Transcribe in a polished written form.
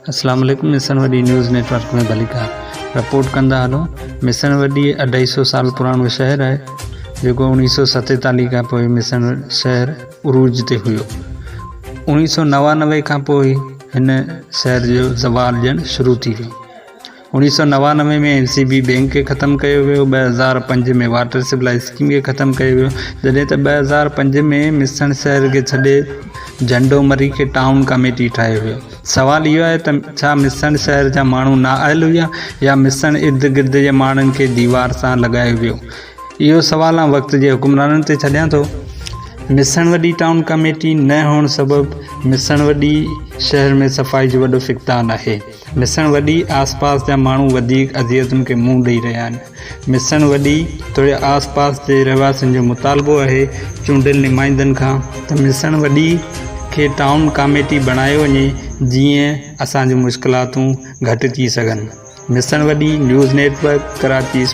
अस्सलाम वालेकुम। मिशन वडी न्यूज़ नेटवर्क में भलीकार रिपोर्ट कंदा हलो। मिशन वडी 250 साल पुरानो शहर है जो 1947 का पोइ मिशन शहर उरूज ते हुयो। 1999 का पोइ हिन शहर जो ज़वाल जन शुरू थी वियो। 1999 में NCB बैंक के ख़त्म किया वियो। 2005 में वाटर सप्लाई स्कीम के ख़त्म किया वियो। जॾहिं त 2005 में मिशन शहर के छॾे झंडो मरी के टाउन कमेटी ठाहियो वियो। सवाल इहो आहे त छा मिशन शहर जा माण्हू नाअहल हुआ या मिशन इर्द गिर्द जे माण्हुनि खे दीवार सां लॻायो वियो। इहो सवाल वक़्त जे हुक्मराननि ते छॾियां थो। मिशन वडी टाउन कमेटी न हुअण सबबि मिशन वडी शहर में सफ़ाई जो वॾो फिक़दान आहे। मिशन वडी आसपास जा माण्हू वधीक अज़ियतुनि खे मुंहुं ॾेई रहिया आहिनि। मिशन वडी थोरे आसपास जे रहवासियुनि जो मुतालबो आहे चूंडियल नुमाइंदनि खां त मिशन वडी खे टाउन कमेटी बणायो वञे जीअं असांजूं मुश्किलातूं घटि थी सघनि। मिशन वडी न्यूज़ नेटवर्क कराची।